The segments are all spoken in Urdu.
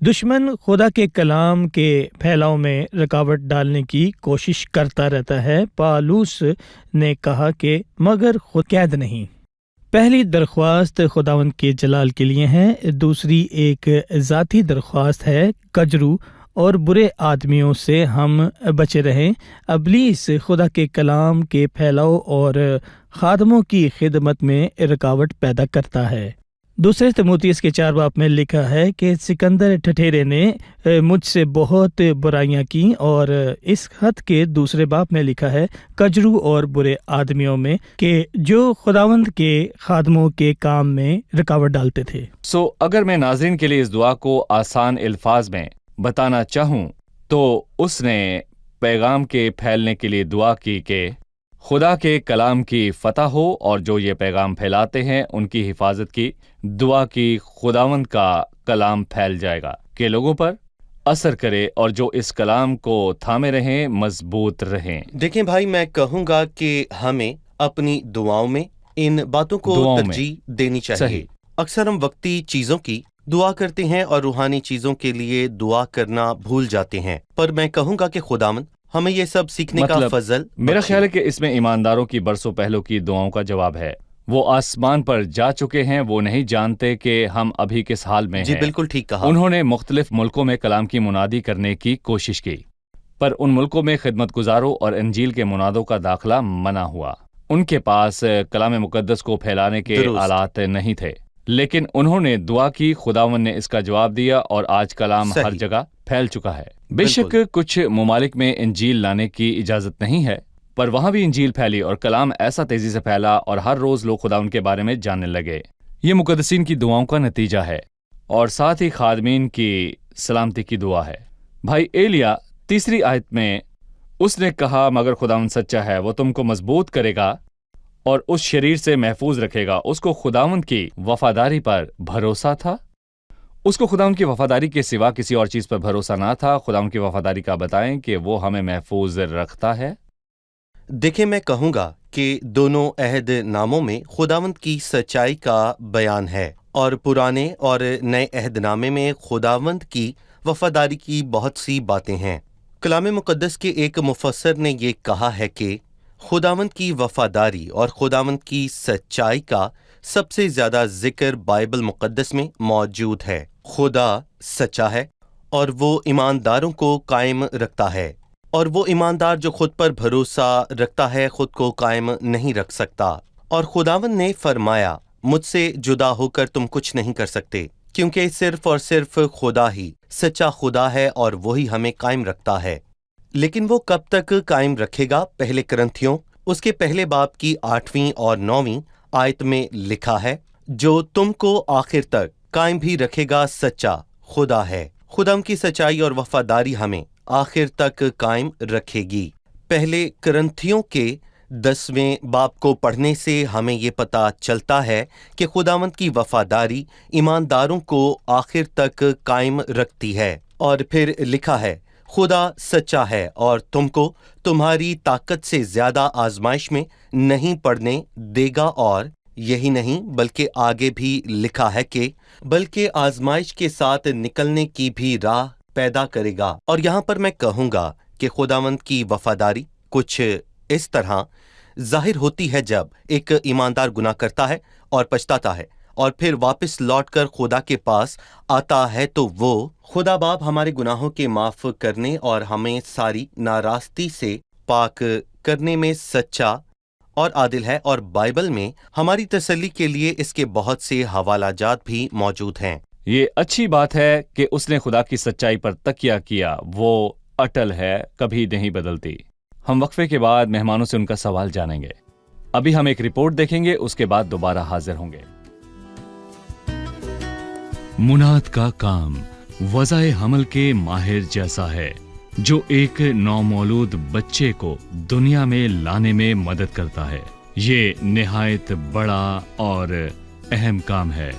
دشمن خدا کے کلام کے پھیلاؤ میں رکاوٹ ڈالنے کی کوشش کرتا رہتا ہے۔ پالوس نے کہا کہ مگر خود قید نہیں۔ پہلی درخواست خداوند کے جلال کے لیے ہے، دوسری ایک ذاتی درخواست ہے، کجرو اور برے آدمیوں سے ہم بچے رہیں۔ ابلیس خدا کے کلام کے پھیلاؤ اور خادموں کی خدمت میں رکاوٹ پیدا کرتا ہے۔ دوسرے تموتیس کے 4 باب میں لکھا ہے کہ سکندر ٹھٹھیرے نے مجھ سے بہت برائیاں کی، اور اس خط کے دوسرے باب میں لکھا ہے کجرو اور برے آدمیوں میں کہ جو خداوند کے خادموں کے کام میں رکاوٹ ڈالتے تھے۔ اگر میں ناظرین کے لیے اس دعا کو آسان الفاظ میں بتانا چاہوں تو اس نے پیغام کے پھیلنے کے لیے دعا کی کہ خدا کے کلام کی فتح ہو، اور جو یہ پیغام پھیلاتے ہیں ان کی حفاظت کی دعا کی، خداوند کا کلام پھیل جائے گا کہ لوگوں پر اثر کرے، اور جو اس کلام کو تھامے رہیں، مضبوط رہیں۔ دیکھیں بھائی، میں کہوں گا کہ ہمیں اپنی دعاؤں میں ان باتوں کو ترجیح دینی چاہیے۔ صحیح۔ اکثر ہم وقتی چیزوں کی دعا کرتے ہیں اور روحانی چیزوں کے لیے دعا کرنا بھول جاتے ہیں، پر میں کہوں گا کہ خداوند ہمیں یہ سب سیکھنے کا فضل میرا خیال ہے کہ اس میں ایمانداروں کی برسوں پہلوں کی دعاؤں کا جواب ہے۔ وہ آسمان پر جا چکے ہیں، وہ نہیں جانتے کہ ہم ابھی کس حال میں ہیں۔ جی بالکل ٹھیک کہا۔ انہوں نے مختلف ملکوں میں کلام کی منادی کرنے کی کوشش کی، پر ان ملکوں میں خدمت گزاروں اور انجیل کے منادوں کا داخلہ منع ہوا۔ ان کے پاس کلام مقدس کو پھیلانے کے آلات نہیں تھے، لیکن انہوں نے دعا کی، خداوند نے اس کا جواب دیا، اور آج کلام ہر جگہ پھیل چکا ہے۔ بے شک کچھ ممالک میں انجیل لانے کی اجازت نہیں ہے، پر وہاں بھی انجیل پھیلی، اور کلام ایسا تیزی سے پھیلا، اور ہر روز لوگ خداوند کے بارے میں جاننے لگے۔ یہ مقدسین کی دعاؤں کا نتیجہ ہے، اور ساتھ ہی خادمین کی سلامتی کی دعا ہے۔ بھائی ایلیا 3 آیت میں اس نے کہا مگر خداوند سچا ہے، وہ تم کو مضبوط کرے گا اور اس شریر سے محفوظ رکھے گا۔ اس کو خداوند کی وفاداری پر بھروسہ تھا، اس کو خداوند کی وفاداری کے سوا کسی اور چیز پر بھروسہ نہ تھا۔ خداوند کی وفاداری کا بتائیں کہ وہ ہمیں محفوظ رکھتا ہے۔ دیکھیں، میں کہوں گا کہ دونوں عہد ناموں میں خداوند کی سچائی کا بیان ہے، اور پرانے اور نئے عہد نامے میں خداوند کی وفاداری کی بہت سی باتیں ہیں۔ کلام مقدس کے ایک مفسر نے یہ کہا ہے کہ خداوند کی وفاداری اور خداوند کی سچائی کا سب سے زیادہ ذکر بائبل مقدس میں موجود ہے۔ خدا سچا ہے اور وہ ایمانداروں کو قائم رکھتا ہے، اور وہ ایماندار جو خود پر بھروسہ رکھتا ہے خود کو قائم نہیں رکھ سکتا۔ اور خداوند نے فرمایا مجھ سے جدا ہو کر تم کچھ نہیں کر سکتے، کیونکہ صرف اور صرف خدا ہی سچا خدا ہے اور وہی ہمیں قائم رکھتا ہے۔ لیکن وہ کب تک قائم رکھے گا؟ پہلے کرنتھیوں اس کے پہلے باب کی 8ویں اور 9ویں آیت میں لکھا ہے، جو تم کو آخر تک قائم بھی رکھے گا سچا خدا ہے۔ خدا کی سچائی اور وفاداری ہمیں آخر تک قائم رکھے گی۔ پہلے کرنتھیوں کے 10ویں باب کو پڑھنے سے ہمیں یہ پتہ چلتا ہے کہ خداوند کی وفاداری ایمانداروں کو آخر تک قائم رکھتی ہے، اور پھر لکھا ہے خدا سچا ہے اور تم کو تمہاری طاقت سے زیادہ آزمائش میں نہیں پڑنے دے گا، اور یہی نہیں بلکہ آگے بھی لکھا ہے کہ بلکہ آزمائش کے ساتھ نکلنے کی بھی راہ پیدا کرے گا۔ اور یہاں پر میں کہوں گا کہ خداوند کی وفاداری کچھ اس طرح ظاہر ہوتی ہے جب ایک ایماندار گناہ کرتا ہے اور پچھتاتا ہے اور پھر واپس لوٹ کر خدا کے پاس آتا ہے، تو وہ خدا باپ ہمارے گناہوں کے معاف کرنے اور ہمیں ساری ناراستی سے پاک کرنے میں سچا اور عادل ہے، اور بائبل میں ہماری تسلی کے لیے اس کے بہت سے حوالہ جات بھی موجود ہیں۔ یہ اچھی بات ہے کہ اس نے خدا کی سچائی پر تکیہ کیا، وہ اٹل ہے، کبھی نہیں بدلتی۔ ہم وقفے کے بعد مہمانوں سے ان کا سوال جانیں گے۔ ابھی ہم ایک رپورٹ دیکھیں گے، اس کے بعد دوبارہ حاضر ہوں گے۔ مناد کا کام وضع حمل کے ماہر جیسا ہے، جو ایک نومولود بچے کو دنیا میں لانے میں مدد کرتا ہے۔ یہ نہایت بڑا اور اہم کام ہے۔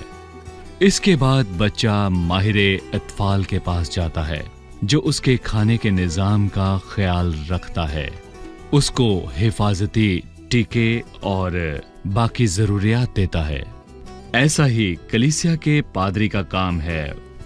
اس کے بعد بچہ ماہر اطفال کے پاس جاتا ہے، جو اس کے کھانے کے نظام کا خیال رکھتا ہے، اس کو حفاظتی ٹیکے اور باقی ضروریات دیتا ہے۔ ایسا ہی کلیسیا کے پادری کا کام ہے،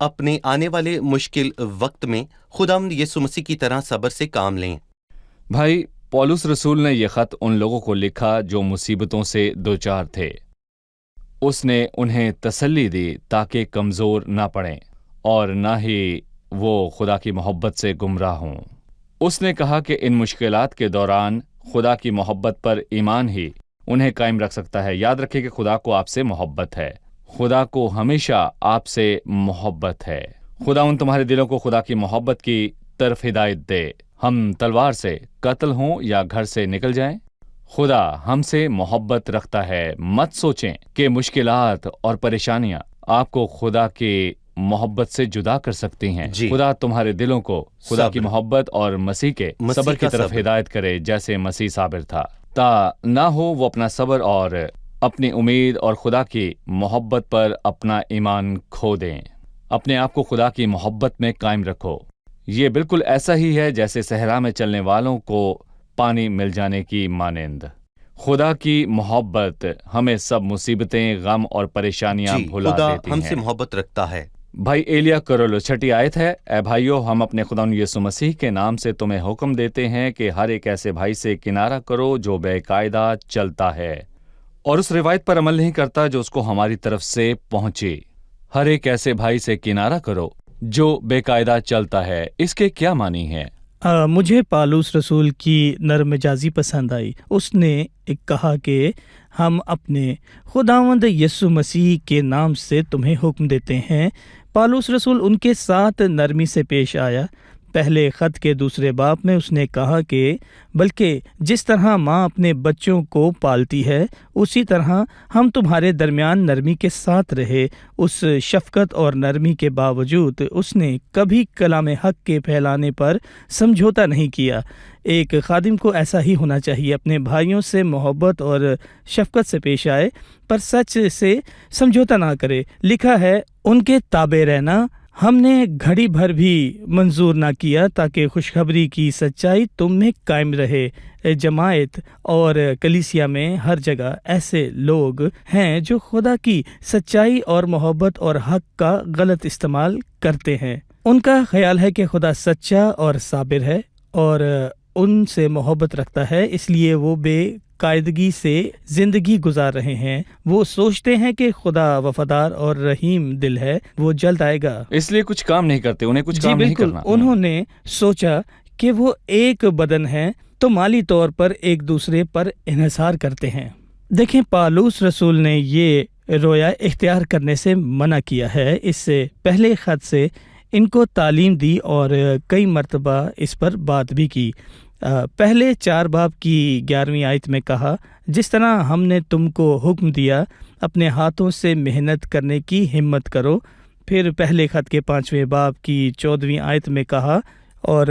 اپنے آنے والے مشکل وقت میں خداوند یسوع مسیح کی طرح صبر سے کام لیں۔ بھائی، پولس رسول نے یہ خط ان لوگوں کو لکھا جو مصیبتوں سے دوچار تھے۔ اس نے انہیں تسلی دی تاکہ کمزور نہ پڑیں اور نہ ہی وہ خدا کی محبت سے گمراہ ہوں۔ اس نے کہا کہ ان مشکلات کے دوران خدا کی محبت پر ایمان ہی انہیں قائم رکھ سکتا ہے۔ یاد رکھیں کہ خدا کو آپ سے محبت ہے، خدا کو ہمیشہ آپ سے محبت ہے۔ خدا ان تمہارے دلوں کو خدا کی محبت کی طرف ہدایت دے۔ ہم تلوار سے قتل ہوں یا گھر سے نکل جائیں، خدا ہم سے محبت رکھتا ہے۔ مت سوچیں کہ مشکلات اور پریشانیاں آپ کو خدا کی محبت سے جدا کر سکتی ہیں۔ جی۔ خدا تمہارے دلوں کو خدا کی صبر، محبت اور مسیح کے مسیح صبر کی کا طرف صبر۔ ہدایت کرے، جیسے مسیح صابر تھا، تا نہ ہو وہ اپنا صبر اور اپنی امید اور خدا کی محبت پر اپنا ایمان کھو دیں۔ اپنے آپ کو خدا کی محبت میں قائم رکھو۔ یہ بالکل ایسا ہی ہے جیسے صحرا میں چلنے والوں کو پانی مل جانے کی مانند۔ خدا کی محبت ہمیں سب مصیبتیں، غم اور پریشانیاں جی، بھلا خدا دیتی ہم ہیں۔ سے محبت رکھتا ہے۔ بھائی ایلیا کرولو 6 آیت ہے، اے بھائیو، ہم اپنے خداوند یسوع مسیح کے نام سے تمہیں حکم دیتے ہیں کہ ہر ایک ایسے بھائی سے کنارہ کرو جو بے قاعدہ چلتا ہے اور اس روایت پر عمل نہیں کرتا جو اس کو ہماری طرف سے پہنچی۔ ہر ایک ایسے بھائی سے کنارہ کرو جو بے قاعدہ چلتا ہے۔ اس کے کیا معنی ہے؟ مجھے پالوس رسول کی نرم مزاجی پسند آئی۔ اس نے کہا کہ ہم اپنے خداوند یسوع مسیح کے نام سے تمہیں حکم دیتے ہیں۔ پالوس رسول ان کے ساتھ نرمی سے پیش آیا۔ پہلے خط کے 2 باب میں اس نے کہا کہ بلکہ جس طرح ماں اپنے بچوں کو پالتی ہے اسی طرح ہم تمہارے درمیان نرمی کے ساتھ رہے۔ اس شفقت اور نرمی کے باوجود اس نے کبھی کلام حق کے پھیلانے پر سمجھوتا نہیں کیا۔ ایک خادم کو ایسا ہی ہونا چاہیے، اپنے بھائیوں سے محبت اور شفقت سے پیش آئے پر سچ سے سمجھوتا نہ کرے۔ لکھا ہے ان کے تابع رہنا ہم نے گھڑی بھر بھی منظور نہ کیا تاکہ خوشخبری کی سچائی تم میں قائم رہے۔ جماعت اور کلیسیا میں ہر جگہ ایسے لوگ ہیں جو خدا کی سچائی اور محبت اور حق کا غلط استعمال کرتے ہیں۔ ان کا خیال ہے کہ خدا سچا اور صابر ہے اور ان سے محبت رکھتا ہے، اس لیے وہ بے قاعدگی سے زندگی گزار رہے ہیں۔ وہ سوچتے ہیں کہ خدا وفادار اور رحیم دل ہے، وہ جلد آئے گا، اس لیے کچھ کام نہیں کرتے، انہیں کچھ کام نہیں بالکل۔ کرنا۔ انہوں نے سوچا کہ وہ ایک بدن ہے تو مالی طور پر ایک دوسرے پر انحصار کرتے ہیں۔ دیکھیں، پالوس رسول نے یہ رویا اختیار کرنے سے منع کیا ہے۔ اس سے پہلے خط سے ان کو تعلیم دی اور کئی مرتبہ اس پر بات بھی کی۔ پہلے 4 باب کی 11ویں آیت میں کہا، جس طرح ہم نے تم کو حکم دیا اپنے ہاتھوں سے محنت کرنے کی ہمت کرو۔ پھر پہلے خط کے 5ویں باب کی 14ویں آیت میں کہا اور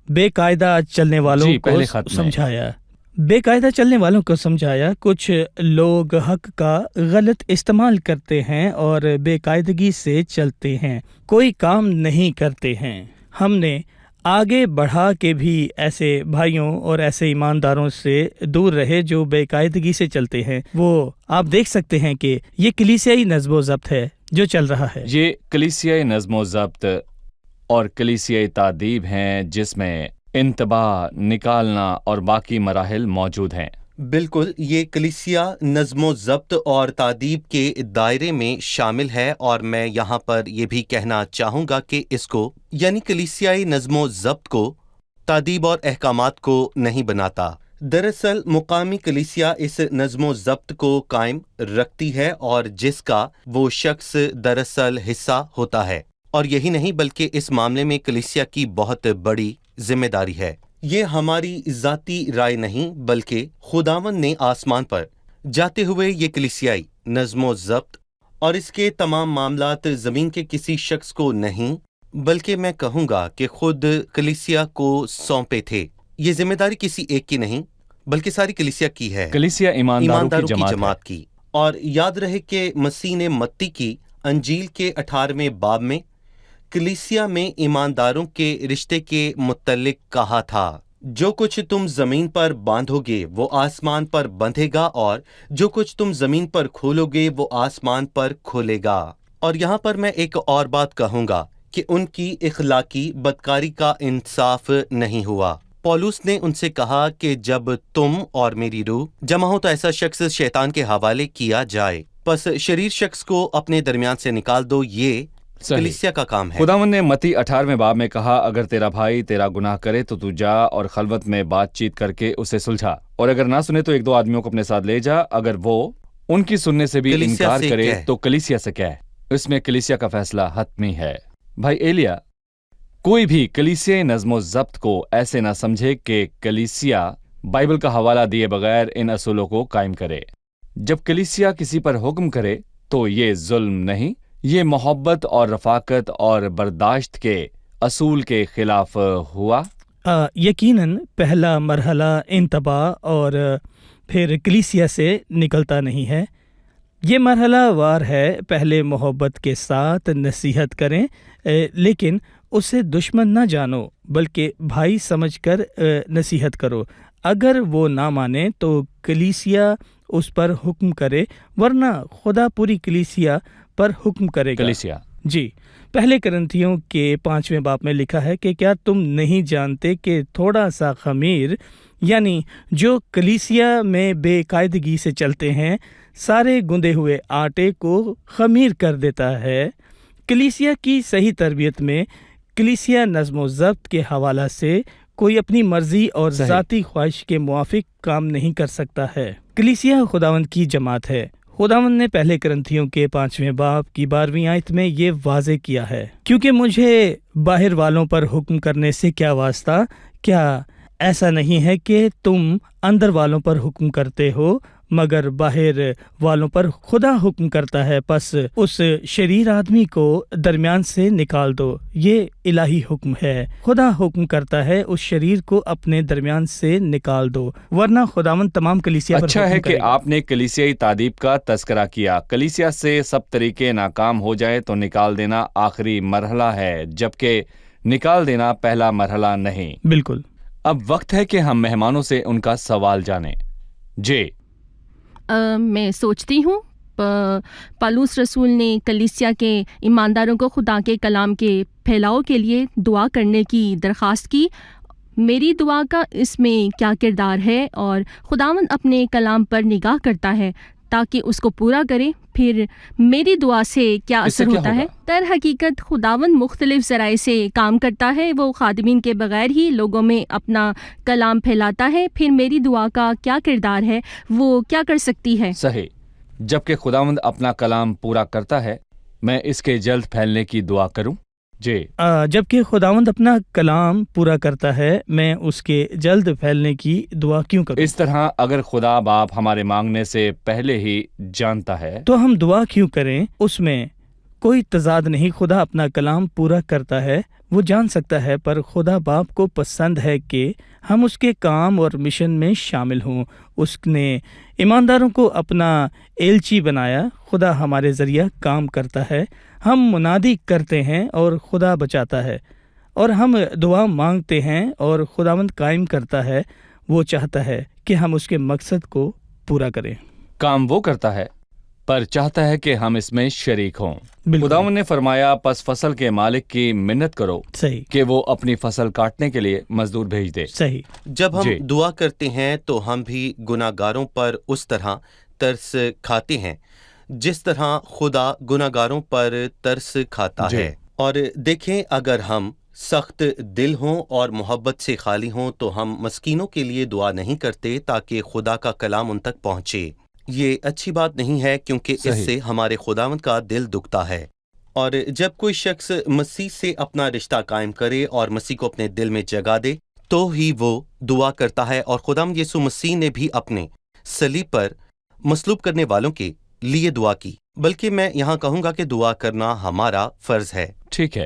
بے قاعدہ چلنے والوں کو سمجھایا۔ بے قاعدہ چلنے والوں کو سمجھایا۔ کچھ لوگ حق کا غلط استعمال کرتے ہیں اور بے قاعدگی سے چلتے ہیں، کوئی کام نہیں کرتے ہیں۔ ہم نے آگے بڑھا کے بھی ایسے بھائیوں اور ایسے ایمانداروں سے دور رہے جو بے قاعدگی سے چلتے ہیں۔ وہ آپ دیکھ سکتے ہیں کہ یہ کلیسیائی نظم و ضبط ہے جو چل رہا ہے۔ یہ کلیسیائی نظم و ضبط اور کلیسیائی تعدیب ہیں جس میں انتباہ، نکالنا اور باقی مراحل موجود ہیں۔ بالکل، یہ کلیسیا نظم و ضبط اور تعدیب کے دائرے میں شامل ہے، اور میں یہاں پر یہ بھی کہنا چاہوں گا کہ اس کو یعنی کلیسیائی نظم و ضبط کو تعدیب اور احکامات کو نہیں بناتا۔ دراصل مقامی کلیسیا اس نظم و ضبط کو قائم رکھتی ہے اور جس کا وہ شخص دراصل حصہ ہوتا ہے، اور یہی نہیں بلکہ اس معاملے میں کلیسیا کی بہت بڑی ذمہ داری ہے۔ یہ ہماری ذاتی رائے نہیں بلکہ خداوند نے آسمان پر جاتے ہوئے یہ کلیسیائی نظم و ضبط اور اس کے تمام معاملات زمین کے کسی شخص کو نہیں بلکہ میں کہوں گا کہ خود کلیسیا کو سونپے تھے۔ یہ ذمہ داری کسی ایک کی نہیں بلکہ ساری کلیسیا کی ہے، کلیسیا ایمانداروں کی جماعت کی۔ اور یاد رہے کہ مسیح نے متی کی انجیل کے 18ویں باب میں کلیسیا میں ایمانداروں کے رشتے کے متعلق کہا تھا، جو کچھ تم زمین پر باندھو گے وہ آسمان پر بندھے گا، اور جو کچھ تم زمین پر کھولو گے وہ آسمان پر کھولے گا۔ اور یہاں پر میں ایک اور بات کہوں گا کہ ان کی اخلاقی بدکاری کا انصاف نہیں ہوا۔ پولس نے ان سے کہا کہ جب تم اور میری روح جمع ہو تو ایسا شخص شیطان کے حوالے کیا جائے، پس شریر شخص کو اپنے درمیان سے نکال دو، یہ کلیسیا کا کام ہے۔ خداوند نے متی 18ویں باب میں کہا، اگر تیرا بھائی تیرا گناہ کرے تو جا اور خلوت میں بات چیت کر کے اسے سلجھا، اور اگر نہ سنے تو 1-2 آدمیوں کو اپنے ساتھ لے جا، اگر وہ ان کی سننے سے بھی کلیسیا انکار سے کرے کہہ۔ تو کلیسیا سے کہہ۔ اس میں کلیسیا کا فیصلہ حتمی ہے۔ بھائی ایلیا، کوئی بھی کلیسیائی نظم و ضبط کو ایسے نہ سمجھے کہ کلیسیا بائبل کا حوالہ دیے بغیر ان اصولوں کو قائم کرے۔ جب کلیسیا کسی پر حکم کرے تو یہ ظلم نہیں، یہ محبت اور رفاقت اور برداشت کے اصول کے خلاف ہوا۔ یقیناً پہلا مرحلہ انتباہ اور پھر کلیسیا سے نکلتا نہیں ہے، یہ مرحلہ وار ہے۔ پہلے محبت کے ساتھ نصیحت کریں، لیکن اسے دشمن نہ جانو بلکہ بھائی سمجھ کر نصیحت کرو۔ اگر وہ نہ مانے تو کلیسیا اس پر حکم کرے، ورنہ خدا پوری کلیسیا پر حکم کرے گا۔ کلیسیا جی، پہلے کرنتھیوں کے 5ویں باب میں لکھا ہے کہ کیا تم نہیں جانتے کہ تھوڑا سا خمیر، یعنی جو کلیسیا میں بے قاعدگی سے چلتے ہیں، سارے گندے ہوئے آٹے کو خمیر کر دیتا ہے۔ کلیسیا کی صحیح تربیت میں کلیسیا نظم و ضبط کے حوالہ سے کوئی اپنی مرضی اور صحیح۔ ذاتی خواہش کے موافق کام نہیں کر سکتا ہے۔ کلیسیا خداوند کی جماعت ہے۔ خداوند نے پہلے کرنتھیوں کے 5ویں باب کی 12ویں آیت میں یہ واضح کیا ہے، کیونکہ مجھے باہر والوں پر حکم کرنے سے کیا واسطہ؟ کیا ایسا نہیں ہے کہ تم اندر والوں پر حکم کرتے ہو؟ مگر باہر والوں پر خدا حکم کرتا ہے، پس اس شریر آدمی کو درمیان سے نکال دو۔ یہ الہی حکم ہے۔ خدا حکم کرتا ہے اس شریر کو اپنے درمیان سے نکال دو، ورنہ خداوند تمام کلیسیا پر اچھا حکم ہے کرے کہ گا۔ آپ نے کلیسیائی تعدیب کا تذکرہ کیا۔ کلیسیا سے سب طریقے ناکام ہو جائے تو نکال دینا آخری مرحلہ ہے، جبکہ نکال دینا پہلا مرحلہ نہیں۔ بالکل۔ اب وقت ہے کہ ہم مہمانوں سے ان کا سوال جانیں۔ جی، میں سوچتی ہوں پالوس رسول نے کلیسیا کے ایمانداروں کو خدا کے کلام کے پھیلاؤ کے لیے دعا کرنے کی درخواست کی۔ میری دعا کا اس میں کیا کردار ہے، اور خداوند اپنے کلام پر نگاہ کرتا ہے تاکہ اس کو پورا کرے، پھر میری دعا سے کیا اس سے اثر کیا ہوتا ہوگا؟ ہے؟ در حقیقت خداوند مختلف ذرائع سے کام کرتا ہے، وہ خادمین کے بغیر ہی لوگوں میں اپنا کلام پھیلاتا ہے۔ پھر میری دعا کا کیا کردار ہے، وہ کیا کر سکتی ہے؟ صحیح۔ جبکہ خداوند اپنا کلام پورا کرتا ہے، میں اس کے جلد پھیلنے کی دعا کروں۔ جی، جبکہ خداوند اپنا کلام پورا کرتا ہے، میں اس کے جلد پھیلنے کی دعا کیوں کروں؟ اس طرح اگر خدا باپ ہمارے مانگنے سے پہلے ہی جانتا ہے تو ہم دعا کیوں کریں؟ اس میں کوئی تضاد نہیں۔ خدا اپنا کلام پورا کرتا ہے، وہ جان سکتا ہے، پر خدا باپ کو پسند ہے کہ ہم اس کے کام اور مشن میں شامل ہوں۔ اس نے ایمانداروں کو اپنا ایلچی بنایا۔ خدا ہمارے ذریعہ کام کرتا ہے، ہم منادی کرتے ہیں اور خدا بچاتا ہے، اور ہم دعا مانگتے ہیں اور خداوند قائم کرتا ہے۔ وہ چاہتا ہے کہ ہم اس کے مقصد کو پورا کریں۔ کام وہ کرتا ہے، پر چاہتا ہے کہ ہم اس میں شریک ہوں۔ بالکل خداوند نے فرمایا، پس فصل کے مالک کی منت کرو صحیح کہ وہ اپنی فصل کاٹنے کے لیے مزدور بھیج دے۔ صحیح۔ جب ہم جی۔ دعا کرتے ہیں تو ہم بھی گناہ گاروں پر اس طرح ترس کھاتے ہیں جس طرح خدا گناہ گاروں پر ترس کھاتا جی۔ ہے۔ اور دیکھیں، اگر ہم سخت دل ہوں اور محبت سے خالی ہوں تو ہم مسکینوں کے لیے دعا نہیں کرتے تاکہ خدا کا کلام ان تک پہنچے۔ یہ اچھی بات نہیں ہے، کیونکہ اس صحیح۔ سے ہمارے خداوند کا دل دکھتا ہے۔ اور جب کوئی شخص مسیح سے اپنا رشتہ قائم کرے اور مسیح کو اپنے دل میں جگہ دے تو ہی وہ دعا کرتا ہے، اور خداوند یسوع مسیح نے بھی اپنے صلیب پر مصلوب کرنے والوں کے لیے دعا کی۔ بلکہ میں یہاں کہوں گا کہ دعا کرنا ہمارا فرض ہے۔ ٹھیک ہے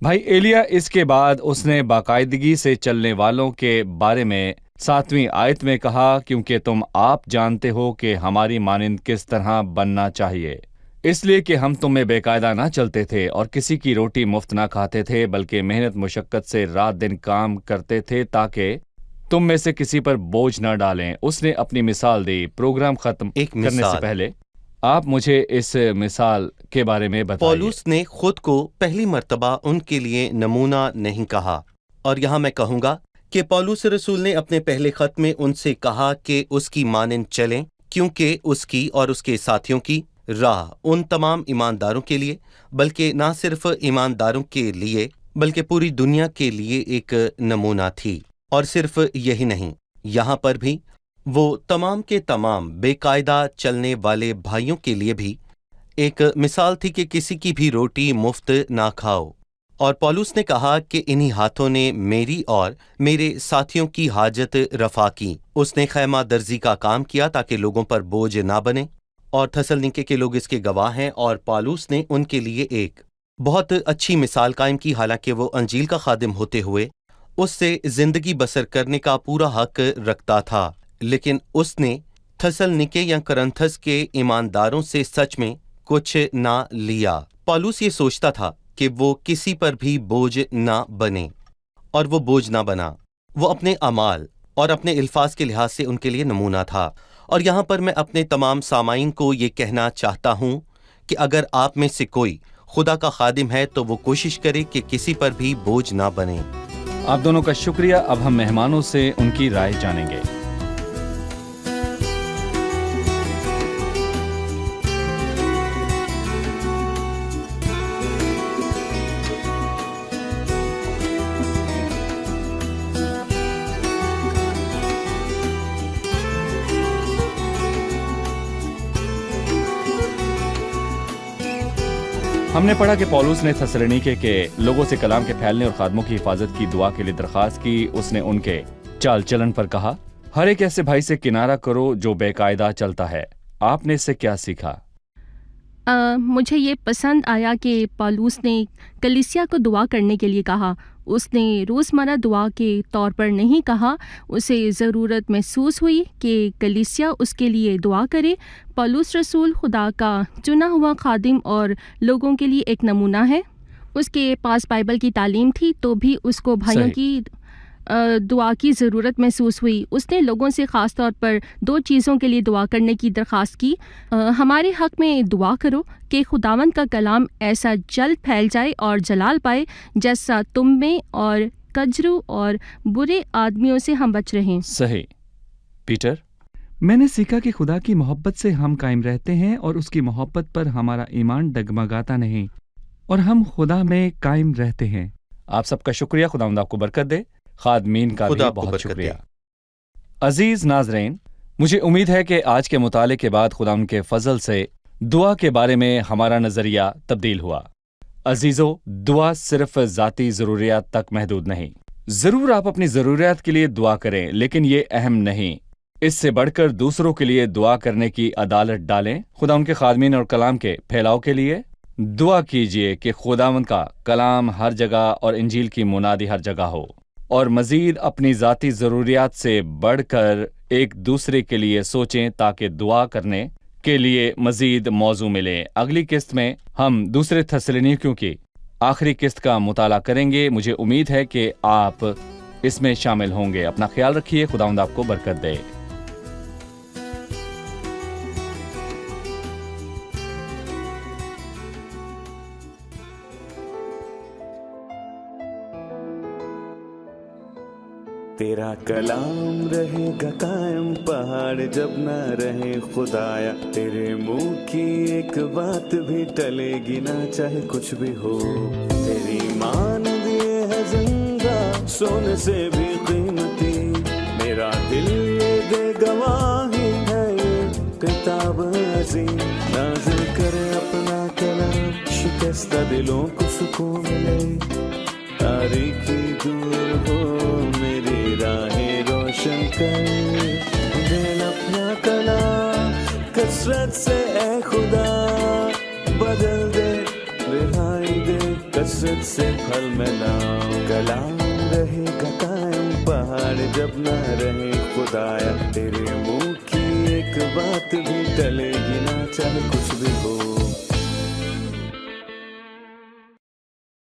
بھائی ایلیا، اس کے بعد اس نے باقاعدگی سے چلنے والوں کے بارے میں 7ویں آیت میں کہا، کیونکہ تم آپ جانتے ہو کہ ہماری مانند کس طرح بننا چاہیے، اس لیے کہ ہم تم میں بے قاعدہ نہ چلتے تھے اور کسی کی روٹی مفت نہ کھاتے تھے، بلکہ محنت مشقت سے رات دن کام کرتے تھے تاکہ تم میں سے کسی پر بوجھ نہ ڈالیں۔ اس نے اپنی مثال دی۔ پروگرام ختم ایک کرنے سے مثال۔ پہلے آپ مجھے اس مثال کے بارے میں بتائیے۔ پولس نے خود کو پہلی مرتبہ ان کے لیے نمونہ نہیں کہا، اور یہاں میں کہوں گا کہ پولس رسول نے اپنے پہلے خط میں ان سے کہا کہ اس کی مانند چلیں، کیونکہ اس کی اور اس کے ساتھیوں کی راہ ان تمام ایمانداروں کے لیے، بلکہ نہ صرف ایمانداروں کے لیے بلکہ پوری دنیا کے لیے ایک نمونہ تھی۔ اور صرف یہی نہیں، یہاں پر بھی وہ تمام کے تمام بے قاعدہ چلنے والے بھائیوں کے لیے بھی ایک مثال تھی کہ کسی کی بھی روٹی مفت نہ کھاؤ۔ اور پولس نے کہا کہ انہی ہاتھوں نے میری اور میرے ساتھیوں کی حاجت رفع کی۔ اس نے خیمہ درزی کا کام کیا تاکہ لوگوں پر بوجھ نہ بنے، اور تھسلنیکے کے لوگ اس کے گواہ ہیں، اور پولس نے ان کے لیے ایک بہت اچھی مثال قائم کی، حالانکہ وہ انجیل کا خادم ہوتے ہوئے اس سے زندگی بسر کرنے کا پورا حق رکھتا تھا، لیکن اس نے تھسلنیکے یا کرنتھس کے ایمانداروں سے سچ میں کچھ نہ لیا۔ پولس یہ سوچتا تھا کہ وہ کسی پر بھی بوجھ نہ بنے، اور وہ بوجھ نہ بنا۔ وہ اپنے اعمال اور اپنے الفاظ کے لحاظ سے ان کے لیے نمونہ تھا۔ اور یہاں پر میں اپنے تمام سامعین کو یہ کہنا چاہتا ہوں کہ اگر آپ میں سے کوئی خدا کا خادم ہے تو وہ کوشش کرے کہ کسی پر بھی بوجھ نہ بنے۔ آپ دونوں کا شکریہ۔ اب ہم مہمانوں سے ان کی رائے جانیں گے۔ ہم نے پڑھا کہ پولس نے تھسلنیکے کے لوگوں سے کلام کے پھیلنے اور خادموں کی حفاظت کی دعا کے لیے درخواست کی۔ اس نے ان کے چال چلن پر کہا، ہر ایک ایسے بھائی سے کنارہ کرو جو بے قاعدہ چلتا ہے۔ آپ نے اس سے کیا سیکھا؟ مجھے یہ پسند آیا کہ پولس نے کلیسیا کو دعا کرنے کے لیے کہا۔ اس نے روزمرہ دعا کے طور پر نہیں کہا، اسے ضرورت محسوس ہوئی کہ کلیسیا اس کے لیے دعا کرے۔ پولس رسول خدا کا چنا ہوا خادم اور لوگوں کے لیے ایک نمونہ ہے۔ اس کے پاس بائبل کی تعلیم تھی تو بھی اس کو بھائیوں کی دعا کی ضرورت محسوس ہوئی۔ اس نے لوگوں سے خاص طور پر 2 چیزوں کے لیے دعا کرنے کی درخواست کی۔ ہمارے حق میں دعا کرو کہ خداوند کا کلام ایسا جلد پھیل جائے اور جلال پائے جیسا تم میں اور کجرو اور برے آدمیوں سے ہم بچ رہیں۔ صحیح۔ پیٹر؟ میں نے سیکھا کہ خدا کی محبت سے ہم قائم رہتے ہیں اور اس کی محبت پر ہمارا ایمان ڈگمگاتا نہیں، اور ہم خدا میں قائم رہتے ہیں۔ آپ سب کا شکریہ، خداوند آپ کو برکت دے۔ خادمین کا بھی بہت شکریہ۔ عزیز ناظرین، مجھے امید ہے کہ آج کے مطالعے کے بعد خداوند کے فضل سے دعا کے بارے میں ہمارا نظریہ تبدیل ہوا۔ عزیزو، دعا صرف ذاتی ضروریات تک محدود نہیں۔ ضرور آپ اپنی ضروریات کے لیے دعا کریں، لیکن یہ اہم نہیں، اس سے بڑھ کر دوسروں کے لیے دعا کرنے کی عدالت ڈالیں۔ خداوند کے خادمین اور کلام کے پھیلاؤ کے لیے دعا کیجیے کہ خداوند کا کلام ہر جگہ اور انجیل کی منادی ہر جگہ ہو، اور مزید اپنی ذاتی ضروریات سے بڑھ کر ایک دوسرے کے لیے سوچیں تاکہ دعا کرنے کے لیے مزید موضوع ملے۔ اگلی قسط میں ہم دوسرے تھسلنیکیوں کی آخری قسط کا مطالعہ کریں گے۔ مجھے امید ہے کہ آپ اس میں شامل ہوں گے۔ اپنا خیال رکھیے، خداوند آپ کو برکت دے۔ تیرا کلام رہے گا قائم، پہاڑ جب نہ رہے خدایا، تیرے منہ کی ایک بات بھی ٹلے گی نہ، چاہے کچھ بھی ہو۔ تیری مانند یہ ہے زندہ، سونے سے بھی قیمتی، میرا دل یہ دے گواہی ہے، یہ کتاب عظیم نازل کرے اپنا کلام، شکستہ دلوں کو سکون ملے، تاریکی دور ہو میری راہیں روشن کر، دل اپنا کلام کثرت سے اے خدا بدل دے، رہائی دے کثرت سے پھل ملاؤ۔ کلام رہے گا قائم، پہاڑ جب نہ رہے خدایا، تیرے منہ کی ایک بات بھی ٹلے گی نہ، چاہے کچھ بھی ہو۔